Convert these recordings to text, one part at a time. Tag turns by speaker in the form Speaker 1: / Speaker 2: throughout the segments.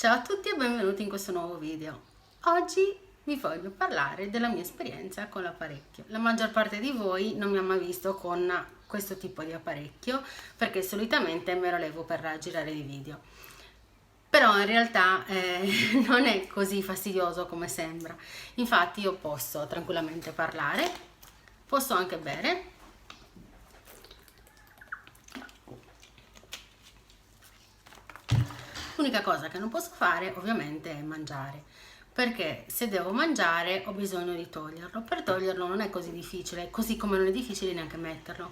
Speaker 1: Ciao a tutti e benvenuti in questo nuovo video. Oggi vi voglio parlare della mia esperienza con l'apparecchio. La maggior parte di voi non mi ha mai visto con questo tipo di apparecchio perché solitamente me lo levo per girare i video. Però in realtà non è così fastidioso come sembra. Infatti io posso tranquillamente parlare, posso anche bere. L'unica cosa che non posso fare ovviamente è mangiare, perché se devo mangiare ho bisogno di toglierlo. Per toglierlo non è così difficile, così come non è difficile neanche metterlo.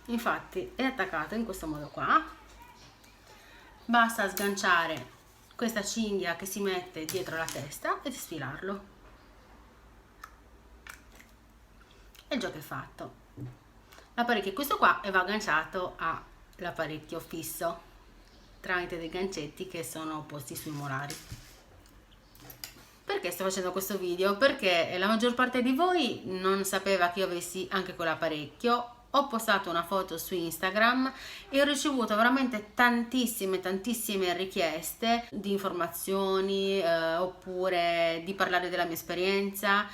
Speaker 1: Infatti è attaccato in questo modo qua, basta sganciare questa cinghia che si mette dietro la testa e sfilarlo. E il gioco è fatto. L'apparecchio è questo qua e va agganciato all'apparecchio fisso tramite dei gancetti che sono posti sui molari. Perché sto facendo questo video? Perché la maggior parte di voi non sapeva che io avessi anche quell'apparecchio. Ho postato una foto su Instagram e ho ricevuto veramente tantissime richieste di informazioni oppure di parlare della mia esperienza.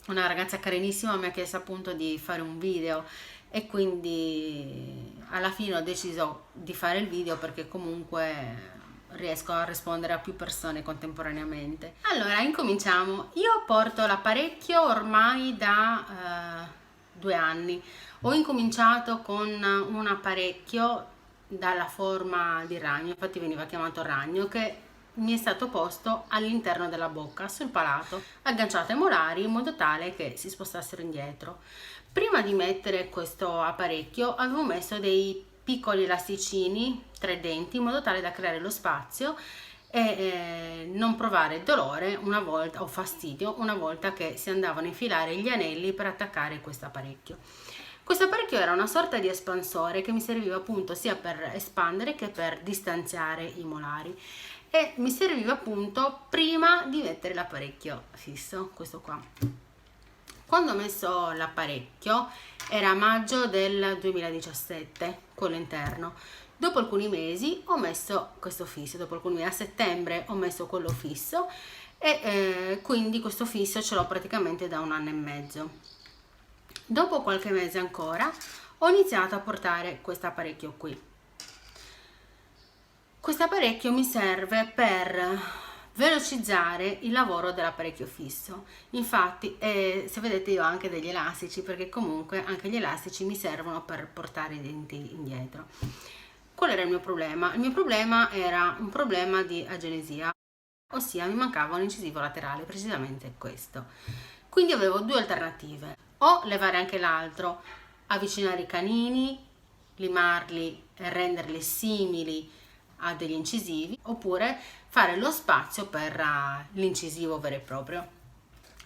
Speaker 1: Una ragazza carinissima mi ha chiesto appunto di fare un video e quindi alla fine ho deciso di fare il video perché comunque riesco a rispondere a più persone contemporaneamente. Allora, incominciamo. Io porto l'apparecchio ormai da 2 anni. Ho incominciato con un apparecchio dalla forma di ragno, infatti veniva chiamato ragno, che mi è stato posto all'interno della bocca, sul palato, agganciato ai molari in modo tale che si spostassero indietro. Prima di mettere questo apparecchio avevo messo dei piccoli elasticini 3 denti in modo tale da creare lo spazio e non provare dolore una volta o fastidio una volta che si andavano a infilare gli anelli per attaccare questo apparecchio. Questo apparecchio era una sorta di espansore che mi serviva appunto sia per espandere che per distanziare i molari e mi serviva appunto prima di mettere l'apparecchio fisso, questo qua. Quando ho messo l'apparecchio era maggio del 2017, quello interno. Dopo alcuni mesi ho messo questo fisso, dopo alcuni mesi, a settembre ho messo quello fisso e quindi questo fisso ce l'ho praticamente da 1 anno e mezzo. Dopo qualche mese ancora ho iniziato a portare questo apparecchio qui. Questo apparecchio mi serve per velocizzare il lavoro dell'apparecchio fisso. Infatti se vedete io ho anche degli elastici perché comunque anche gli elastici mi servono per portare i denti indietro. Qual era il mio problema? Il mio problema era un problema di agenesia, ossia mi mancava un incisivo laterale, precisamente questo. Quindi avevo 2 alternative: o levare anche l'altro, avvicinare i canini, limarli e renderli simili a degli incisivi, oppure fare lo spazio per l'incisivo vero e proprio.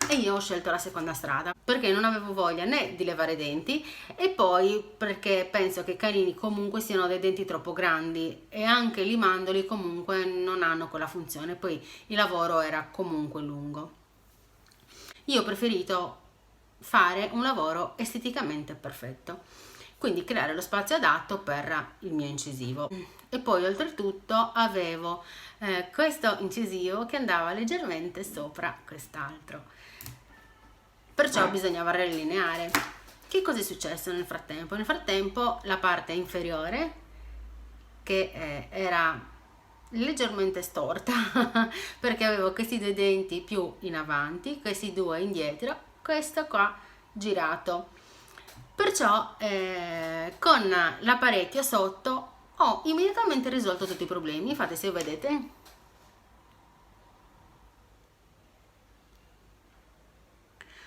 Speaker 1: E io ho scelto la seconda strada perché non avevo voglia né di levare i denti e poi perché penso che i canini comunque siano dei denti troppo grandi e anche limandoli comunque non hanno quella funzione, poi il lavoro era comunque lungo. Io ho preferito fare un lavoro esteticamente perfetto, quindi creare lo spazio adatto per il mio incisivo. E poi oltretutto avevo questo incisivo che andava leggermente sopra quest'altro, perciò bisognava riallineare. Che cosa è successo nel frattempo? Nel frattempo la parte inferiore, che era leggermente storta perché avevo questi 2 denti più in avanti, questi 2 indietro, questo qua girato, perciò con l'apparecchio sotto ho immediatamente risolto tutti i problemi. Infatti se vedete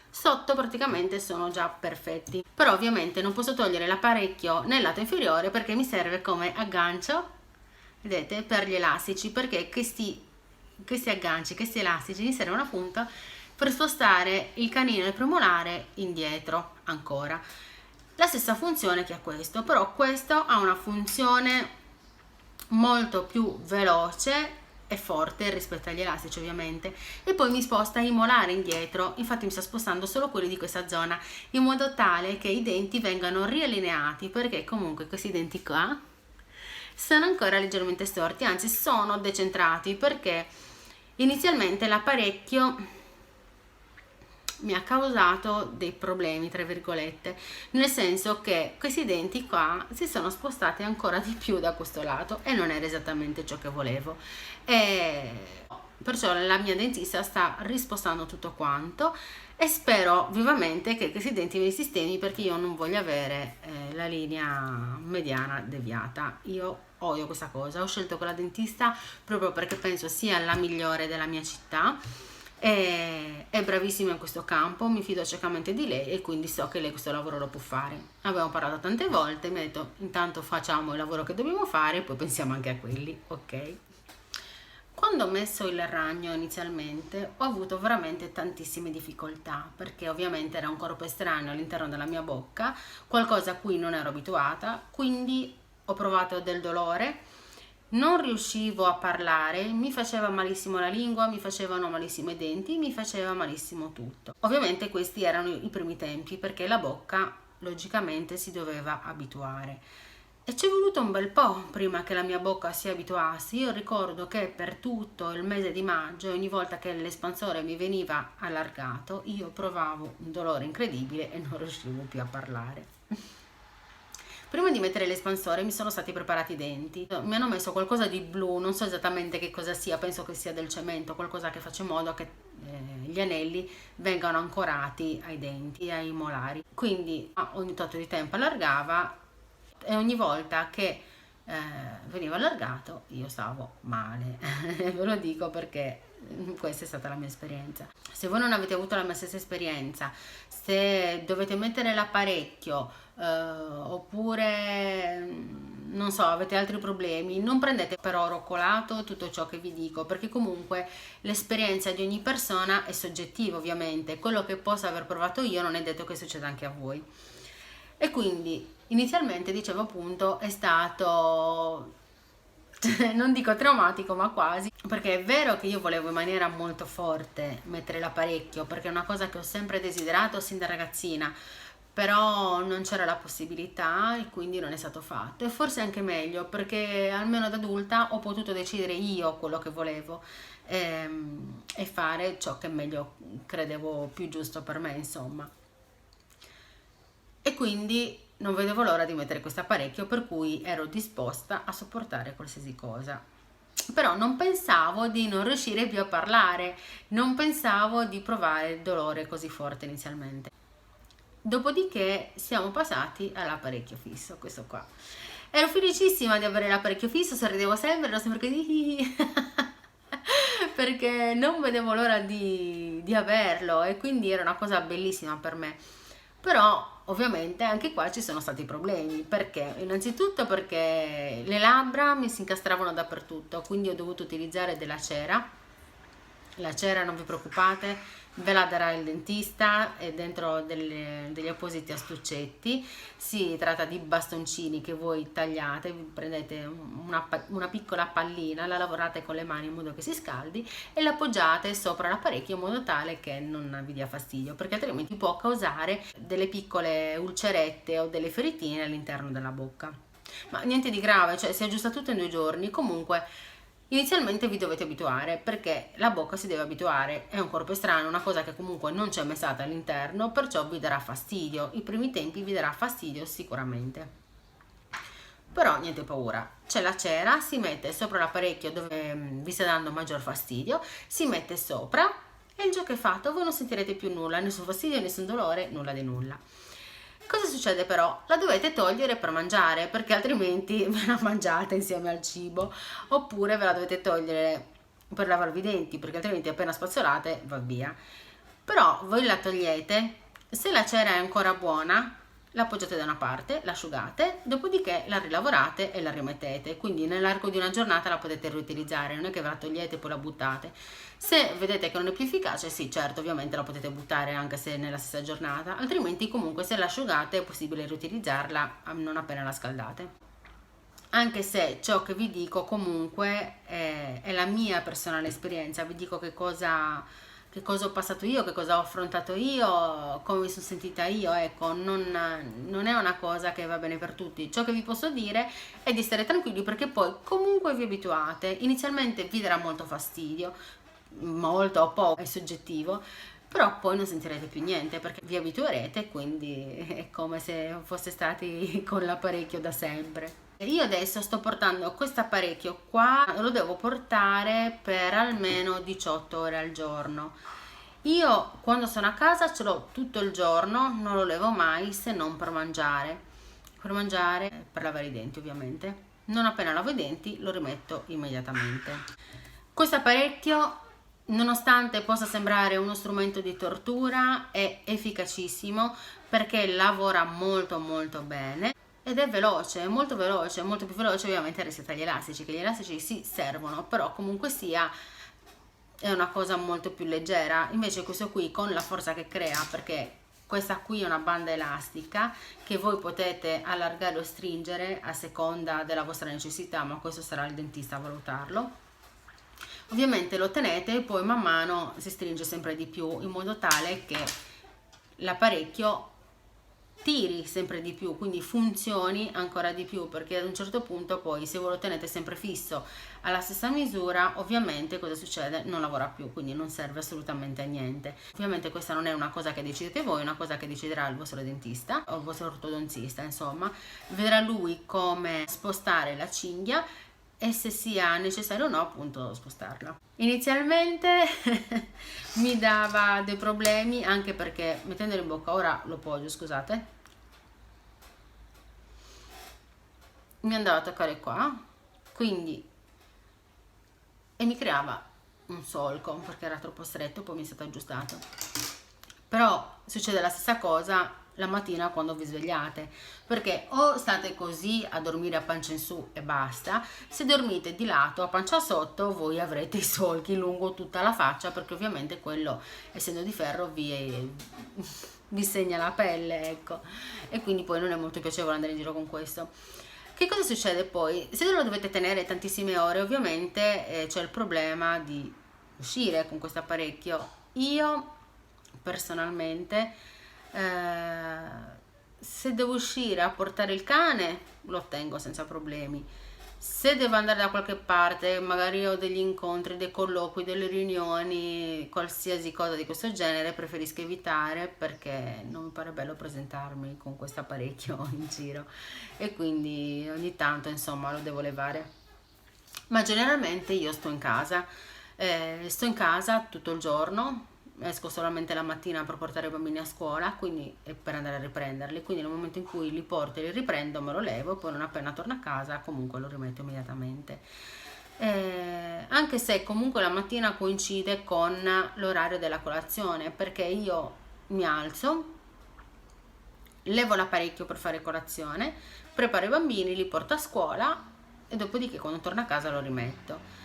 Speaker 1: sotto praticamente sono già perfetti, però ovviamente non posso togliere l'apparecchio nel lato inferiore perché mi serve come aggancio, vedete, per gli elastici, perché questi agganci, questi elastici mi servono appunto per spostare il canino e il premolare indietro ancora. La stessa funzione che ha questo, però questo ha una funzione molto più veloce e forte rispetto agli elastici ovviamente, e poi mi sposta i molari indietro. Infatti mi sta spostando solo quelli di questa zona in modo tale che i denti vengano riallineati, perché comunque questi denti qua sono ancora leggermente storti, anzi sono decentrati, perché inizialmente l'apparecchio mi ha causato dei problemi, tra virgolette, nel senso che questi denti qua si sono spostati ancora di più da questo lato e non era esattamente ciò che volevo, e perciò la mia dentista sta rispostando tutto quanto e spero vivamente che questi denti me li sistemi, perché io non voglio avere la linea mediana deviata. Io odio questa cosa, ho scelto quella dentista proprio perché penso sia la migliore della mia città, è bravissima in questo campo, mi fido ciecamente di lei e quindi so che lei questo lavoro lo può fare. Abbiamo parlato tante volte, mi ha detto intanto facciamo il lavoro che dobbiamo fare e poi pensiamo anche a quelli, ok? Quando ho messo il ragno inizialmente ho avuto veramente tantissime difficoltà, perché ovviamente era un corpo estraneo all'interno della mia bocca, qualcosa a cui non ero abituata, quindi ho provato del dolore, non riuscivo a parlare, mi faceva malissimo la lingua, mi facevano malissimo i denti, mi faceva malissimo tutto. Ovviamente questi erano i primi tempi, perché la bocca logicamente si doveva abituare. E ci è voluto un bel po' prima che la mia bocca si abituasse. Io ricordo che per tutto il mese di maggio, ogni volta che l'espansore mi veniva allargato, io provavo un dolore incredibile e non riuscivo più a parlare. Prima di mettere l'espansore mi sono stati preparati i denti. Mi hanno messo qualcosa di blu, non so esattamente che cosa sia, penso che sia del cemento, qualcosa che faccia in modo che gli anelli vengano ancorati ai denti, ai molari. Quindi ogni tot di tempo allargava e ogni volta che veniva allargato io stavo male. Ve lo dico perché questa è stata la mia esperienza. Se voi non avete avuto la mia stessa esperienza, se dovete mettere l'apparecchio oppure non so, avete altri problemi, non prendete per oro colato tutto ciò che vi dico, perché comunque l'esperienza di ogni persona è soggettiva. Ovviamente quello che posso aver provato io non è detto che succeda anche a voi. E quindi inizialmente, dicevo appunto, è stato non dico traumatico, ma quasi, perché è vero che io volevo in maniera molto forte mettere l'apparecchio, perché è una cosa che ho sempre desiderato sin da ragazzina, però non c'era la possibilità e quindi non è stato fatto. E forse anche meglio, perché almeno da adulta ho potuto decidere io quello che volevo e fare ciò che meglio credevo più giusto per me, insomma. E quindi non vedevo l'ora di mettere questo apparecchio, per cui ero disposta a sopportare qualsiasi cosa. Però non pensavo di non riuscire più a parlare, non pensavo di provare il dolore così forte inizialmente. Dopodiché siamo passati all'apparecchio fisso, questo qua. Ero felicissima di avere l'apparecchio fisso, sorridevo sempre, ero sempre così perché non vedevo l'ora di averlo e quindi era una cosa bellissima per me. Però ovviamente anche qua ci sono stati problemi, perché innanzitutto perché le labbra mi si incastravano dappertutto, quindi ho dovuto utilizzare della cera. La cera, non vi preoccupate, ve la darà il dentista, è dentro degli appositi astuccetti. Si tratta di bastoncini che voi tagliate, prendete una piccola pallina, la lavorate con le mani in modo che si scaldi e la appoggiate sopra l'apparecchio in modo tale che non vi dia fastidio, perché altrimenti può causare delle piccole ulcerette o delle feritine all'interno della bocca. Ma niente di grave, cioè si aggiusta tutto in 2 giorni. Comunque inizialmente vi dovete abituare, perché la bocca si deve abituare, è un corpo estraneo, una cosa che comunque non c'è mai stata all'interno, perciò vi darà fastidio. I primi tempi vi darà fastidio sicuramente, però niente paura, c'è la cera, si mette sopra l'apparecchio dove vi sta dando maggior fastidio, si mette sopra e il gioco è fatto, voi non sentirete più nulla, nessun fastidio, nessun dolore, nulla di nulla. Cosa succede però? La dovete togliere per mangiare, perché altrimenti ve la mangiate insieme al cibo, oppure ve la dovete togliere per lavarvi i denti, perché altrimenti appena spazzolate va via. Però voi la togliete, se la cera è ancora buona, la appoggiate da una parte, l'asciugate, dopodiché la rilavorate e la rimettete, quindi nell'arco di una giornata la potete riutilizzare, non è che ve la togliete e poi la buttate. Se vedete che non è più efficace, sì, certo, ovviamente la potete buttare anche se nella stessa giornata, altrimenti comunque se la asciugate è possibile riutilizzarla non appena la scaldate. Anche se ciò che vi dico comunque è la mia personale esperienza, vi dico che cosa che cosa ho passato io, che cosa ho affrontato io, come mi sono sentita io, ecco, non è una cosa che va bene per tutti. Ciò che vi posso dire è di stare tranquilli, perché poi comunque vi abituate. Inizialmente vi darà molto fastidio, molto o poco, è soggettivo, però poi non sentirete più niente perché vi abituerete, quindi è come se foste stati con l'apparecchio da sempre. Io adesso sto portando questo apparecchio qua, lo devo portare per almeno 18 ore al giorno. Io quando sono a casa ce l'ho tutto il giorno, non lo levo mai se non per mangiare, per lavare i denti ovviamente. Non appena lavo i denti lo rimetto immediatamente. Questo apparecchio, nonostante possa sembrare uno strumento di tortura, è efficacissimo perché lavora molto molto bene ed è veloce, è molto veloce, molto più veloce ovviamente rispetto agli elastici, che gli elastici sì servono, però comunque sia è una cosa molto più leggera. Invece questo qui, con la forza che crea, perché questa qui è una banda elastica che voi potete allargare o stringere a seconda della vostra necessità, ma questo sarà il dentista a valutarlo. Ovviamente lo tenete e poi man mano si stringe sempre di più, in modo tale che l'apparecchio tiri sempre di più, quindi funzioni ancora di più, perché ad un certo punto poi, se voi lo tenete sempre fisso alla stessa misura, ovviamente cosa succede? Non lavora più, quindi non serve assolutamente a niente. Ovviamente questa non è una cosa che decidete voi, è una cosa che deciderà il vostro dentista o il vostro ortodontista, insomma vedrà lui come spostare la cinghia e se sia necessario o no appunto spostarla. Inizialmente mi dava dei problemi, anche perché mettendolo in bocca, ora lo poggio, scusate, mi andava a toccare qua, quindi, e mi creava un solco perché era troppo stretto, poi mi è stato aggiustato. Però succede la stessa cosa la mattina quando vi svegliate, perché o state così a dormire a pancia in su e basta, se dormite di lato a pancia sotto voi avrete i solchi lungo tutta la faccia, perché ovviamente quello, essendo di ferro, vi segna la pelle, ecco, e quindi poi non è molto piacevole andare in giro con questo. Che cosa succede poi? Se lo dovete tenere tantissime ore, ovviamente c'è il problema di uscire con questo apparecchio. Io personalmente, se devo uscire a portare il cane, lo tengo senza problemi. Se devo andare da qualche parte, magari ho degli incontri, dei colloqui, delle riunioni, qualsiasi cosa di questo genere, preferisco evitare, perché non mi pare bello presentarmi con questo apparecchio in giro, e quindi ogni tanto insomma lo devo levare. Ma generalmente io sto in casa tutto il giorno, esco solamente la mattina per portare i bambini a scuola, quindi e per andare a riprenderli, quindi nel momento in cui li porto e li riprendo me lo levo, e poi non appena torno a casa comunque lo rimetto immediatamente. Anche se comunque la mattina coincide con l'orario della colazione, perché io mi alzo, levo l'apparecchio per fare colazione, preparo i bambini, li porto a scuola e dopodiché quando torno a casa lo rimetto.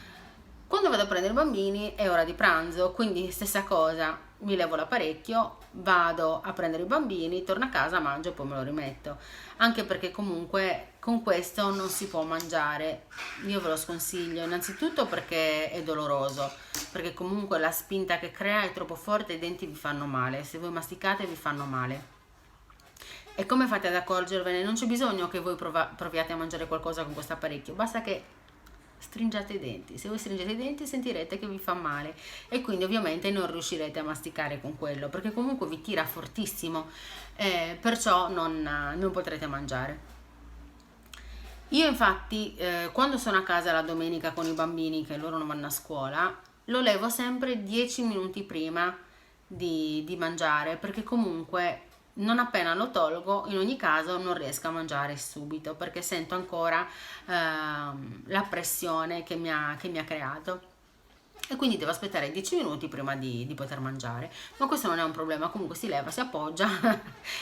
Speaker 1: Quando vado a prendere i bambini è ora di pranzo, quindi stessa cosa, mi levo l'apparecchio, vado a prendere i bambini, torno a casa, mangio e poi me lo rimetto. Anche perché comunque con questo non si può mangiare, io ve lo sconsiglio, innanzitutto perché è doloroso, perché comunque la spinta che crea è troppo forte e i denti vi fanno male, se voi masticate vi fanno male. E come fate ad accorgervene? Non c'è bisogno che voi proviate a mangiare qualcosa con questo apparecchio, basta che stringete i denti. Se voi stringete i denti sentirete che vi fa male e quindi ovviamente non riuscirete a masticare con quello, perché comunque vi tira fortissimo, perciò non potrete mangiare. Io infatti quando sono a casa la domenica con i bambini, che loro non vanno a scuola, lo levo sempre 10 minuti prima di mangiare, perché comunque non appena lo tolgo, in ogni caso non riesco a mangiare subito, perché sento ancora la pressione che mi ha creato, e quindi devo aspettare 10 minuti prima di poter mangiare. Ma questo non è un problema, comunque si leva, si appoggia,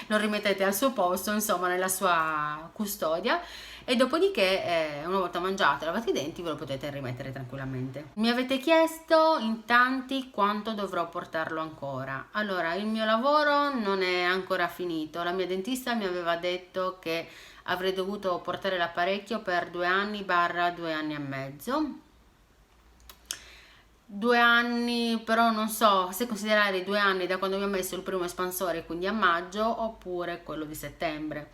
Speaker 1: lo rimettete al suo posto, insomma nella sua custodia, e dopodiché una volta mangiato e lavate i denti ve lo potete rimettere tranquillamente. Mi avete chiesto in tanti quanto dovrò portarlo ancora. Allora, il mio lavoro non è ancora finito, la mia dentista mi aveva detto che avrei dovuto portare l'apparecchio per 2 anni / 2 anni e mezzo. 2 anni, però non so se considerare i 2 anni da quando mi ha messo il primo espansore, quindi a maggio, oppure quello di settembre,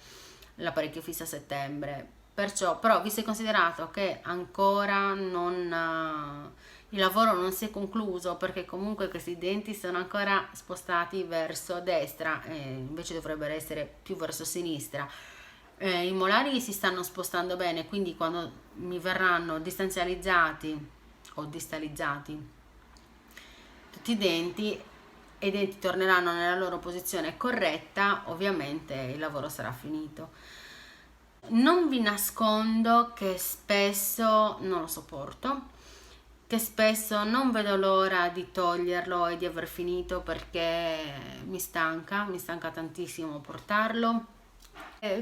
Speaker 1: l'apparecchio fisso a settembre. Perciò, però, visto e considerato che ancora il lavoro non si è concluso, perché comunque questi denti sono ancora spostati verso destra, invece dovrebbero essere più verso sinistra. I molari si stanno spostando bene, quindi quando mi verranno distanzializzati o distalizzati tutti i denti torneranno nella loro posizione corretta, ovviamente il lavoro sarà finito. Non vi nascondo che spesso non lo sopporto, che spesso non vedo l'ora di toglierlo e di aver finito, perché mi stanca tantissimo portarlo.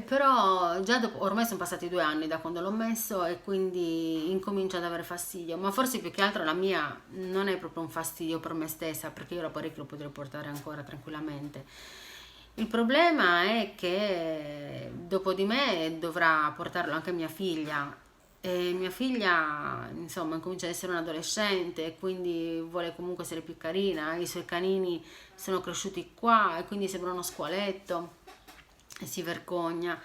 Speaker 1: Però già dopo, ormai sono passati 2 anni da quando l'ho messo e quindi incomincio ad avere fastidio, ma forse più che altro la mia non è proprio un fastidio per me stessa, perché io l'apparecchio lo potrei portare ancora tranquillamente. Il problema è che dopo di me dovrà portarlo anche mia figlia, e mia figlia insomma comincia ad essere un adolescente, quindi vuole comunque essere più carina, i suoi canini sono cresciuti qua e quindi sembra uno squaletto e si vergogna.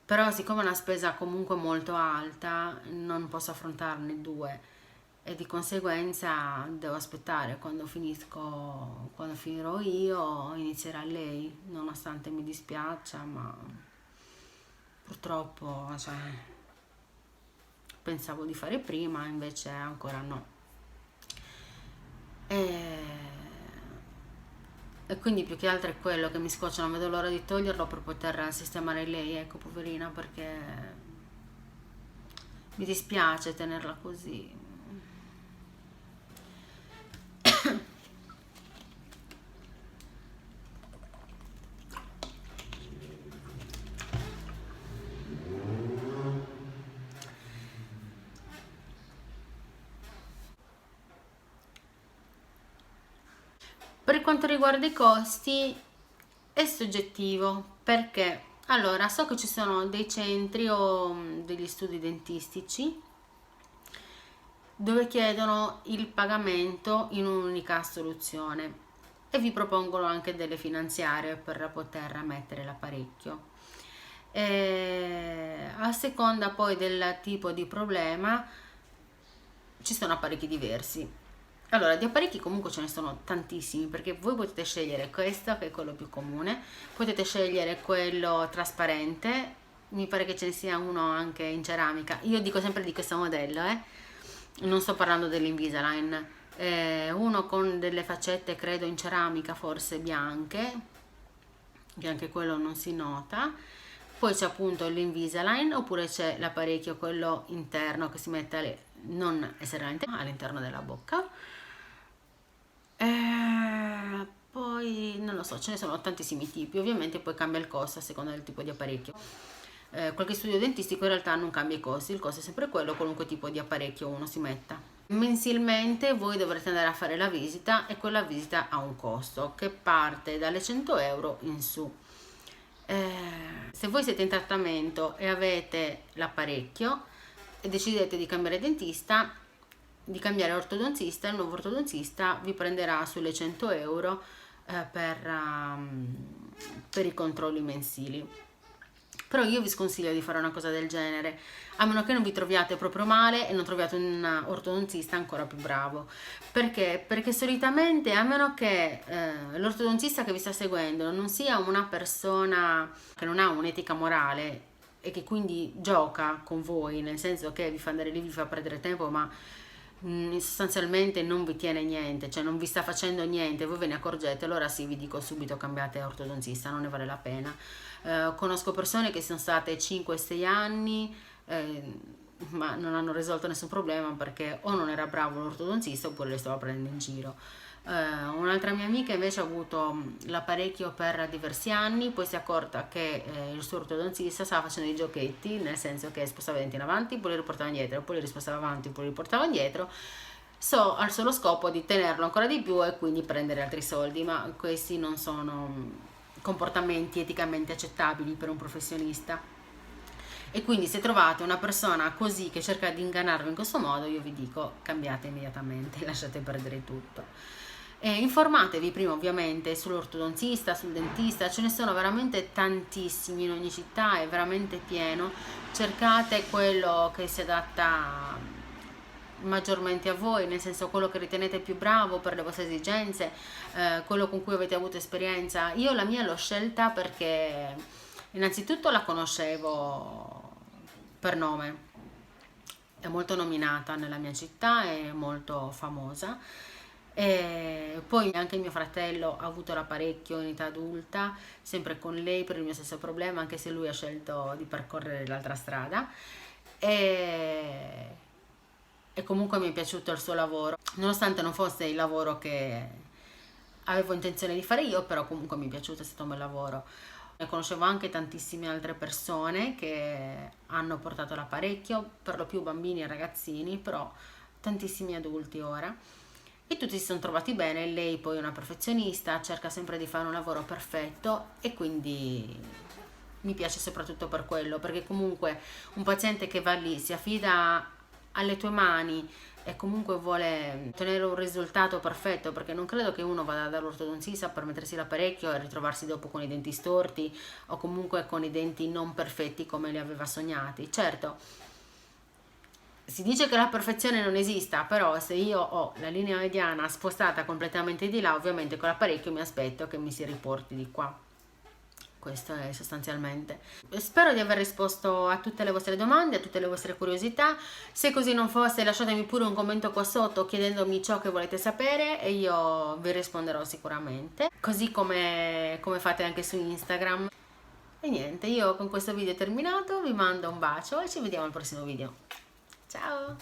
Speaker 1: Però siccome è una spesa comunque molto alta non posso affrontarne due, e di conseguenza devo aspettare quando finirò io, inizierà lei, nonostante mi dispiaccia, ma purtroppo, cioè, pensavo di fare prima, invece ancora no. E quindi più che altro è quello che mi scoccia, non vedo l'ora di toglierlo per poter sistemare lei, ecco, poverina, perché mi dispiace tenerla così. Per quanto riguarda i costi è soggettivo, perché allora so che ci sono dei centri o degli studi dentistici dove chiedono il pagamento in un'unica soluzione e vi propongono anche delle finanziarie per poter mettere l'apparecchio. A seconda poi del tipo di problema ci sono apparecchi diversi. Allora, di apparecchi comunque ce ne sono tantissimi, perché voi potete scegliere questo, che è quello più comune, potete scegliere quello trasparente, mi pare che ce ne sia uno anche in ceramica. Io dico sempre di questo modello, non sto parlando dell'Invisalign, uno con delle faccette credo in ceramica, forse bianche, che anche quello non si nota. Poi c'è appunto l'Invisalign, oppure c'è l'apparecchio quello interno che si mette non esteramente all'interno della bocca. Poi non lo so, ce ne sono tantissimi tipi, ovviamente poi cambia il costo a seconda del tipo di apparecchio. Qualche studio dentistico in realtà non cambia i costi, il costo è sempre quello, qualunque tipo di apparecchio uno si metta. Mensilmente voi dovrete andare a fare la visita, e quella visita ha un costo che parte dalle 100 euro in su. Se voi siete in trattamento e avete l'apparecchio e decidete di cambiare dentista, di cambiare ortodontista, il nuovo ortodontista vi prenderà sulle 100 euro per i controlli mensili. Però io vi sconsiglio di fare una cosa del genere, a meno che non vi troviate proprio male e non troviate un ortodontista ancora più bravo. Perché? Perché solitamente, a meno che l'ortodontista che vi sta seguendo non sia una persona che non ha un'etica morale e che quindi gioca con voi, nel senso che vi fa andare lì, vi fa perdere tempo, ma sostanzialmente non vi tiene niente, cioè non vi sta facendo niente, voi ve ne accorgete, allora sì, vi dico subito cambiate ortodontista, non ne vale la pena. Conosco persone che sono state 5-6 anni ma non hanno risolto nessun problema, perché o non era bravo l'ortodontista oppure le stava prendendo in giro. Un'altra mia amica invece ha avuto l'apparecchio per diversi anni, poi si è accorta che il suo ortodontista stava facendo i giochetti, nel senso che spostava i denti in avanti, poi li riportava indietro, poi li rispostava avanti, poi li riportava indietro, al solo scopo di tenerlo ancora di più e quindi prendere altri soldi, ma questi non sono comportamenti eticamente accettabili per un professionista. E quindi se trovate una persona così che cerca di ingannarvi in questo modo, io vi dico cambiate immediatamente, lasciate perdere tutto. Informatevi prima ovviamente sull'ortodontista, sul dentista, ce ne sono veramente tantissimi in ogni città, è veramente pieno. Cercate quello che si adatta maggiormente a voi, nel senso quello che ritenete più bravo per le vostre esigenze, quello con cui avete avuto esperienza. Io la mia l'ho scelta perché innanzitutto la conoscevo per nome, è molto nominata nella mia città, è molto famosa. E poi anche mio fratello ha avuto l'apparecchio in età adulta, sempre con lei per il mio stesso problema, anche se lui ha scelto di percorrere l'altra strada. E, e comunque mi è piaciuto il suo lavoro, nonostante non fosse il lavoro che avevo intenzione di fare io, però comunque mi è piaciuto, è stato un bel lavoro. Ne conoscevo anche tantissime altre persone che hanno portato l'apparecchio, per lo più bambini e ragazzini, però tantissimi adulti ora. E tutti si sono trovati bene, lei poi è una professionista, cerca sempre di fare un lavoro perfetto e quindi mi piace soprattutto per quello, perché comunque un paziente che va lì si affida alle tue mani e comunque vuole ottenere un risultato perfetto, perché non credo che uno vada dall'ortodontista per mettersi l'apparecchio e ritrovarsi dopo con i denti storti o comunque con i denti non perfetti come li aveva sognati. Certo, si dice che la perfezione non esista, però se io ho la linea mediana spostata completamente di là, ovviamente con l'apparecchio mi aspetto che mi si riporti di qua. Questo è sostanzialmente. Spero di aver risposto a tutte le vostre domande, a tutte le vostre curiosità. Se così non fosse, lasciatemi pure un commento qua sotto chiedendomi ciò che volete sapere e io vi risponderò sicuramente, così come fate anche su Instagram. E niente, io con questo video è terminato, vi mando un bacio e ci vediamo al prossimo video. Ciao!